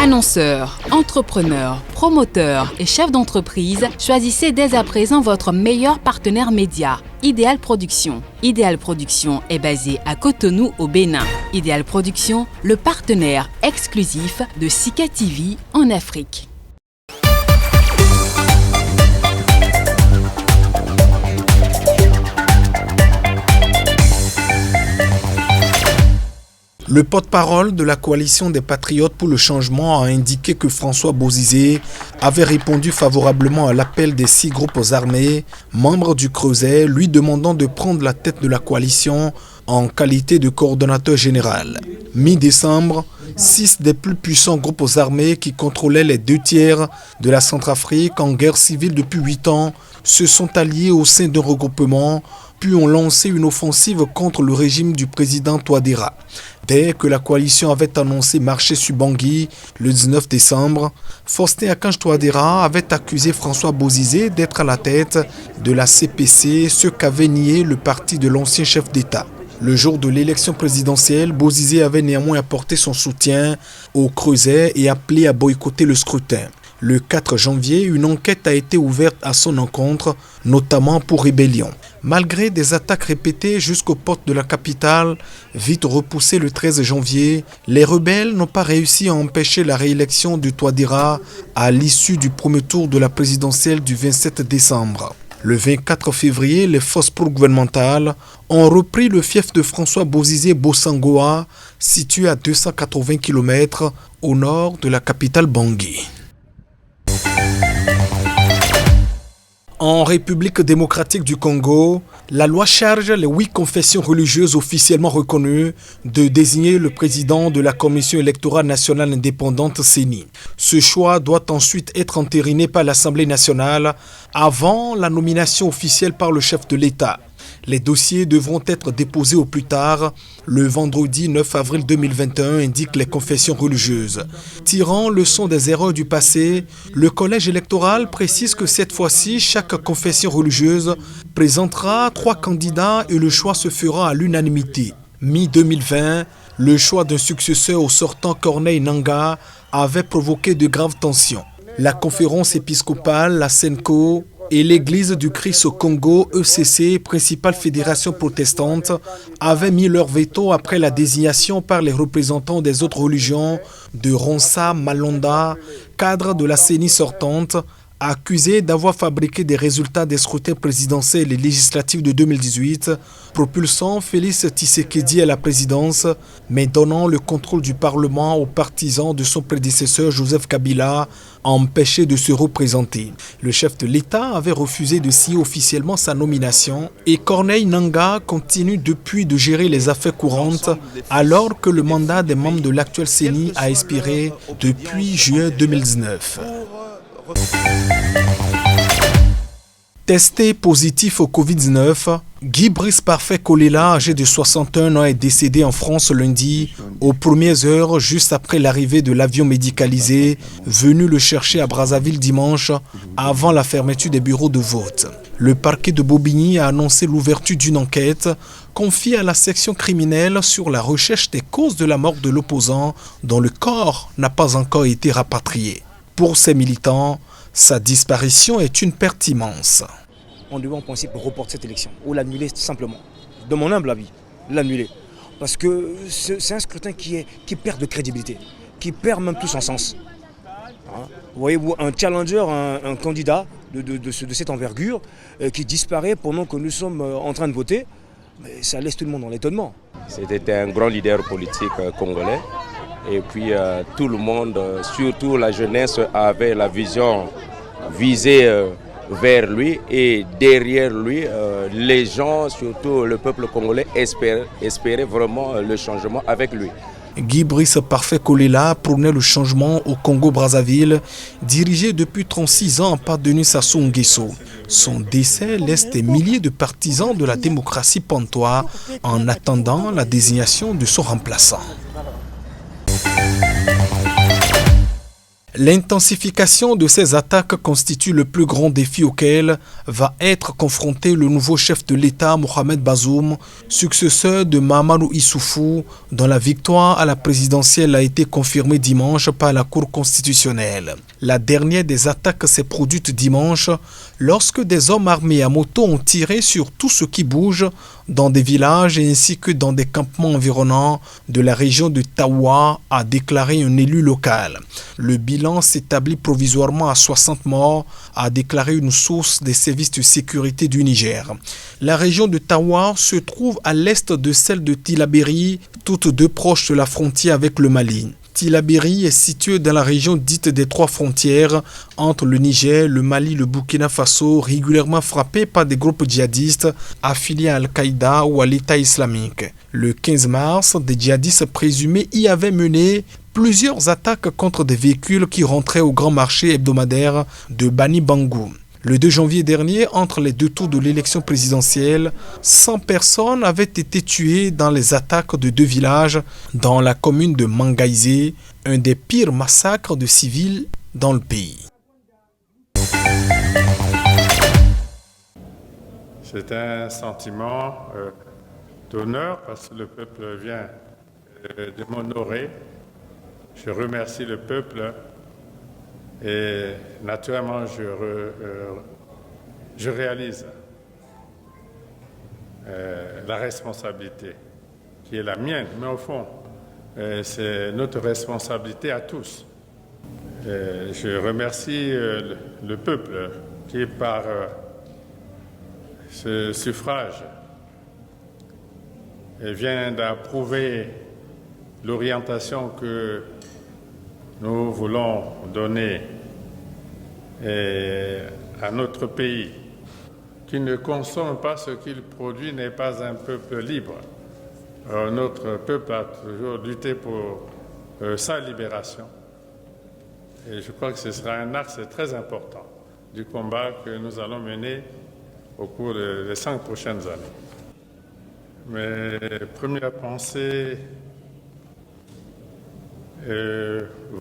Annonceurs, entrepreneurs, promoteurs et chefs d'entreprise, choisissez dès à présent votre meilleur partenaire média, Ideal Production. Ideal Production est basé à Cotonou au Bénin. Ideal Production, le partenaire exclusif de Sika TV en Afrique. Le porte-parole de la coalition des Patriotes pour le changement a indiqué que François Bozizé avait répondu favorablement à l'appel des 6 groupes armés, membres du Creuset, lui demandant de prendre la tête de la coalition en qualité de coordonnateur général. Mi-décembre, 6 des plus puissants groupes armés qui contrôlaient les 2/3 de la Centrafrique en guerre civile depuis 8 ans se sont alliés au sein d'un regroupement, puis ont lancé une offensive contre le régime du président Touadéra. Dès que la coalition avait annoncé marcher sur Bangui le 19 décembre, Faustin Archange Touadéra avait accusé François Bozizé d'être à la tête de la CPC, ce qu'avait nié le parti de l'ancien chef d'État. Le jour de l'élection présidentielle, Bozizé avait néanmoins apporté son soutien au Creuset et appelé à boycotter le scrutin. Le 4 janvier, une enquête a été ouverte à son encontre, notamment pour rébellion. Malgré des attaques répétées jusqu'aux portes de la capitale, vite repoussées le 13 janvier, les rebelles n'ont pas réussi à empêcher la réélection de Touadéra à l'issue du premier tour de la présidentielle du 27 décembre. Le 24 février, les forces pro-gouvernementales ont repris le fief de François Bozizé Bossangoa, situé à 280 km au nord de la capitale Bangui. En République démocratique du Congo, la loi charge les 8 confessions religieuses officiellement reconnues de désigner le président de la Commission électorale nationale indépendante CENI. Ce choix doit ensuite être entériné par l'Assemblée nationale avant la nomination officielle par le chef de l'État. Les dossiers devront être déposés au plus tard le vendredi 9 avril 2021, indiquent les confessions religieuses. Tirant leçon des erreurs du passé, le collège électoral précise que cette fois-ci, chaque confession religieuse présentera 3 candidats et le choix se fera à l'unanimité. Mi-2020, le choix d'un successeur au sortant Corneille Nangaa avait provoqué de graves tensions. La conférence épiscopale, la SENCO, et l'Église du Christ au Congo, ECC, principale fédération protestante, avaient mis leur veto après la désignation par les représentants des autres religions de Ronsa Malonda, cadre de la CENI sortante, accusé d'avoir fabriqué des résultats des scrutins présidentiels et législatifs de 2018, propulsant Félix Tshisekedi à la présidence, mais donnant le contrôle du Parlement aux partisans de son prédécesseur Joseph Kabila, empêché de se représenter. Le chef de l'État avait refusé de signer officiellement sa nomination et Corneille Nangaa continue depuis de gérer les affaires courantes alors que le mandat des membres de l'actuel CENI a expiré depuis juin 2019. Testé positif au Covid-19, Guy Brice Parfait Kolela, âgé de 61 ans, est décédé en France lundi aux premières heures juste après l'arrivée de l'avion médicalisé venu le chercher à Brazzaville dimanche avant la fermeture des bureaux de vote. Le parquet de Bobigny a annoncé l'ouverture d'une enquête confiée à la section criminelle sur la recherche des causes de la mort de l'opposant dont le corps n'a pas encore été rapatrié. Pour ces militants, sa disparition est une perte immense. On devait en principe reporter cette élection ou l'annuler tout simplement. De mon humble avis, l'annuler. Parce que c'est un scrutin qui perd de crédibilité, qui perd même tout son sens. Vous voyez, un challenger, un candidat de cette envergure qui disparaît pendant que nous sommes en train de voter, mais ça laisse tout le monde dans l'étonnement. C'était un grand leader politique congolais. Et puis tout le monde, surtout la jeunesse, avait la vision visée vers lui. Et derrière lui, les gens, surtout le peuple congolais, espéraient vraiment le changement avec lui. Guy Brice Parfait Kolela prônait le changement au Congo-Brazzaville, dirigé depuis 36 ans par Denis Sassou Nguesso. Son décès laisse des milliers de partisans de la démocratie pantois en attendant la désignation de son remplaçant. L'intensification de ces attaques constitue le plus grand défi auquel va être confronté le nouveau chef de l'État Mohamed Bazoum, successeur de Mahamadou Issoufou, dont la victoire à la présidentielle a été confirmée dimanche par la Cour constitutionnelle. La dernière des attaques s'est produite dimanche lorsque des hommes armés à moto ont tiré sur tout ce qui bouge dans des villages ainsi que dans des campements environnants de la région de Tawa, a déclaré un élu local. Le bilan s'établit provisoirement à 60 morts, a déclaré une source des services de sécurité du Niger. La région de Tawa se trouve à l'est de celle de Tillabéri, toutes deux proches de la frontière avec le Mali. Tillabéri est situé dans la région dite des trois frontières entre le Niger, le Mali et le Burkina Faso, régulièrement frappé par des groupes djihadistes affiliés à Al-Qaïda ou à l'État islamique. Le 15 mars, des djihadistes présumés y avaient mené plusieurs attaques contre des véhicules qui rentraient au grand marché hebdomadaire de Bani Bangou. Le 2 janvier dernier, entre les deux tours de l'élection présidentielle, 100 personnes avaient été tuées dans les attaques de deux villages dans la commune de Mangaïsé, un des pires massacres de civils dans le pays. C'est un sentiment d'honneur parce que le peuple vient de m'honorer. Je remercie le peuple. Et naturellement, je réalise la responsabilité qui est la mienne, mais au fond, c'est notre responsabilité à tous. Je remercie le peuple qui, par ce suffrage, vient d'approuver l'orientation que nous voulons donner à notre pays. Qui ne consomme pas ce qu'il produit n'est pas un peuple libre. Notre peuple a toujours lutté pour sa libération. Et je crois que ce sera un axe très important du combat que nous allons mener au cours des 5 prochaines années. Mes premières pensées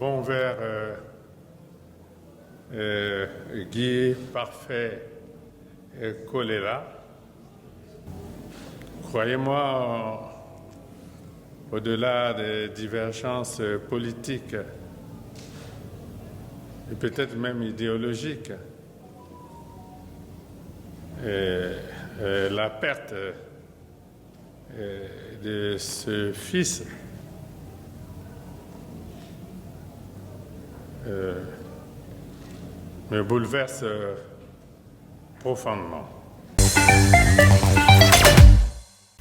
vont vers Guy Parfait et Kolela. Croyez-moi, au-delà des divergences politiques et peut-être même idéologiques, la perte de ce fils me bouleverse profondément.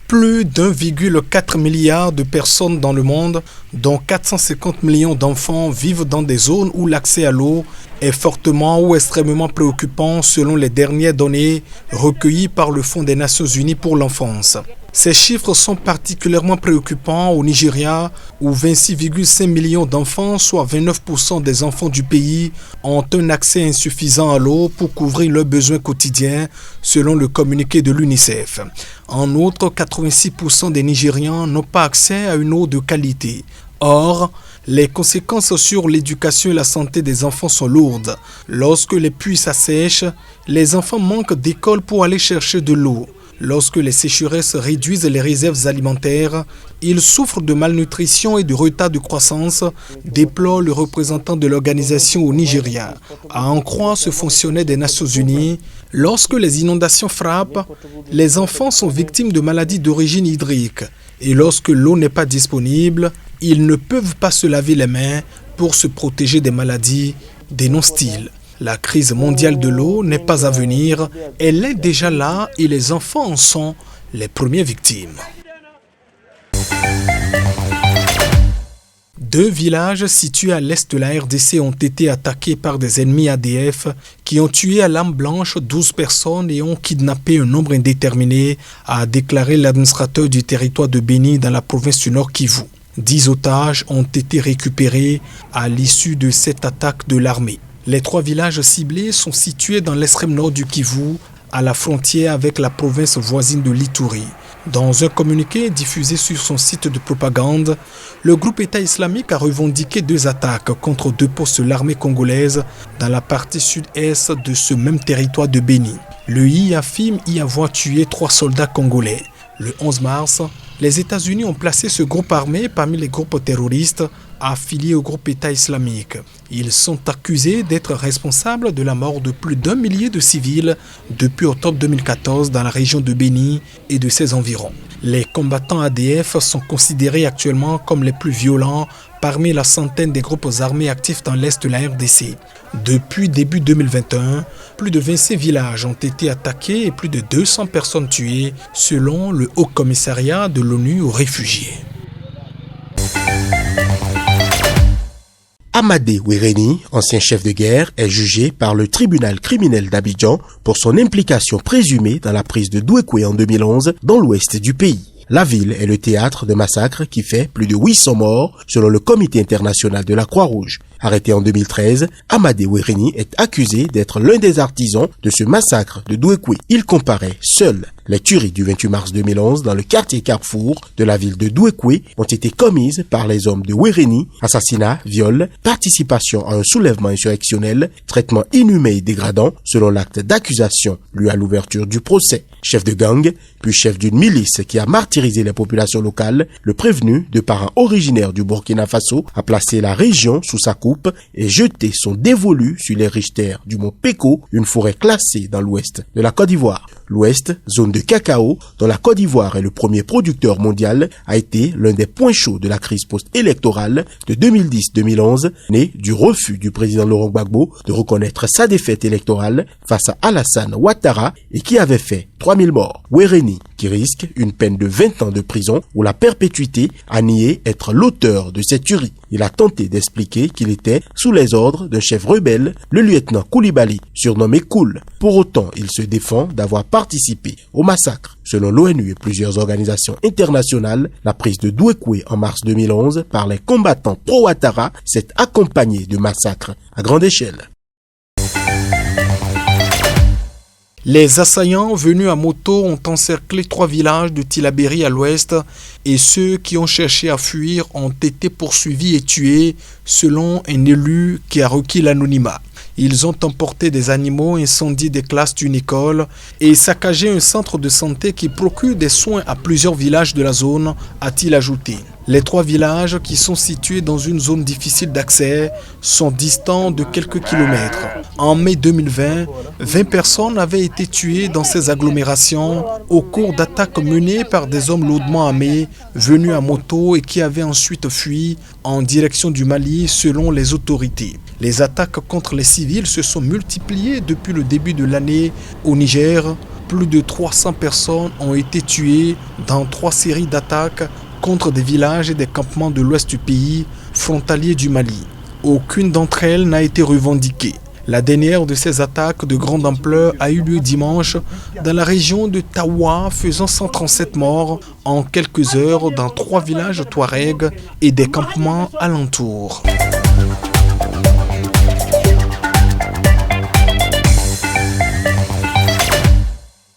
Plus d'1,4 milliard de personnes dans le monde, dont 450 millions d'enfants, vivent dans des zones où l'accès à l'eau est fortement ou extrêmement préoccupant selon les dernières données recueillies par le Fonds des Nations Unies pour l'enfance. Ces chiffres sont particulièrement préoccupants au Nigeria, où 26,5 millions d'enfants, soit 29% des enfants du pays, ont un accès insuffisant à l'eau pour couvrir leurs besoins quotidiens, selon le communiqué de l'UNICEF. En outre, 86% des Nigérians n'ont pas accès à une eau de qualité. Or, les conséquences sur l'éducation et la santé des enfants sont lourdes. Lorsque les puits s'assèchent, les enfants manquent d'école pour aller chercher de l'eau. Lorsque les sécheresses réduisent les réserves alimentaires, ils souffrent de malnutrition et de retard de croissance, déplore le représentant de l'organisation au Nigeria. À en croire ce fonctionnaire des Nations Unies, lorsque les inondations frappent, les enfants sont victimes de maladies d'origine hydrique. Et lorsque l'eau n'est pas disponible, ils ne peuvent pas se laver les mains pour se protéger des maladies, dénonce-t-il. La crise mondiale de l'eau n'est pas à venir, elle est déjà là et les enfants en sont les premières victimes. 2 villages situés à l'est de la RDC ont été attaqués par des ennemis ADF qui ont tué à l'arme blanche 12 personnes et ont kidnappé un nombre indéterminé, a déclaré l'administrateur du territoire de Béni dans la province du Nord Kivu. 10 otages ont été récupérés à l'issue de cette attaque de l'armée. Les 3 villages ciblés sont situés dans l'extrême nord du Kivu, à la frontière avec la province voisine de l'Ituri. Dans un communiqué diffusé sur son site de propagande, le groupe État islamique a revendiqué 2 attaques contre 2 postes de l'armée congolaise dans la partie sud-est de ce même territoire de Béni. Le I affirme y avoir tué 3 soldats congolais. Le 11 mars, les États-Unis ont placé ce groupe armé parmi les groupes terroristes affiliés au groupe État islamique. Ils sont accusés d'être responsables de la mort de plus d'1 millier de civils depuis octobre 2014 dans la région de Béni et de ses environs. Les combattants ADF sont considérés actuellement comme les plus violents parmi la centaine des groupes armés actifs dans l'est de la RDC. Depuis début 2021, plus de 26 villages ont été attaqués et plus de 200 personnes tuées selon le Haut Commissariat de l'ONU aux réfugiés. Amadé Ouéréni, ancien chef de guerre, est jugé par le tribunal criminel d'Abidjan pour son implication présumée dans la prise de Douékoué en 2011 dans l'ouest du pays. La ville est le théâtre de massacres qui fait plus de 800 morts selon le Comité international de la Croix-Rouge. Arrêté en 2013, Amadé Ouéréni est accusé d'être l'un des artisans de ce massacre de Douékoué. Il comparaît seul. Les tueries du 28 mars 2011 dans le quartier Carrefour de la ville de Douékoué ont été commises par les hommes de Ouéréni, assassinat, viol, participation à un soulèvement insurrectionnel, traitement inhumain et dégradant selon l'acte d'accusation lu à l'ouverture du procès. Chef de gang, puis chef d'une milice qui a martyrisé les populations locales, le prévenu, de parents originaires du Burkina Faso, a placé la région sous sa coupe et jeté son dévolu sur les riches terres du mont Péco, une forêt classée dans l'ouest de la Côte d'Ivoire. L'ouest, zone de cacao, dont la Côte d'Ivoire est le premier producteur mondial, a été l'un des points chauds de la crise post-électorale de 2010-2011, née du refus du président Laurent Gbagbo de reconnaître sa défaite électorale face à Alassane Ouattara et qui avait fait 3000 morts. Ouéréni, qui risque une peine de 20 ans de prison ou la perpétuité, a nié être l'auteur de cette tuerie. Il a tenté d'expliquer qu'il était sous les ordres d'un chef rebelle, le lieutenant Koulibaly, surnommé Koul. Pour autant, il se défend d'avoir participé au massacre. Selon l'ONU et plusieurs organisations internationales, la prise de Douékoué en mars 2011 par les combattants pro-Ouattara s'est accompagnée de massacres à grande échelle. Les assaillants venus à moto ont encerclé 3 villages de Tillabéri à l'ouest et ceux qui ont cherché à fuir ont été poursuivis et tués selon un élu qui a requis l'anonymat. Ils ont emporté des animaux, incendié des classes d'une école et saccagé un centre de santé qui procure des soins à plusieurs villages de la zone, a-t-il ajouté. Les 3 villages, qui sont situés dans une zone difficile d'accès, sont distants de quelques kilomètres. En mai 2020, 20 personnes avaient été tuées dans ces agglomérations au cours d'attaques menées par des hommes lourdement armés venus à moto et qui avaient ensuite fui en direction du Mali selon les autorités. Les attaques contre les civils se sont multipliées depuis le début de l'année au Niger. Plus de 300 personnes ont été tuées dans 3 séries d'attaques contre des villages et des campements de l'ouest du pays, frontaliers du Mali. Aucune d'entre elles n'a été revendiquée. La dernière de ces attaques de grande ampleur a eu lieu dimanche dans la région de Tawa, faisant 137 morts en quelques heures dans 3 villages touaregs et des campements alentours.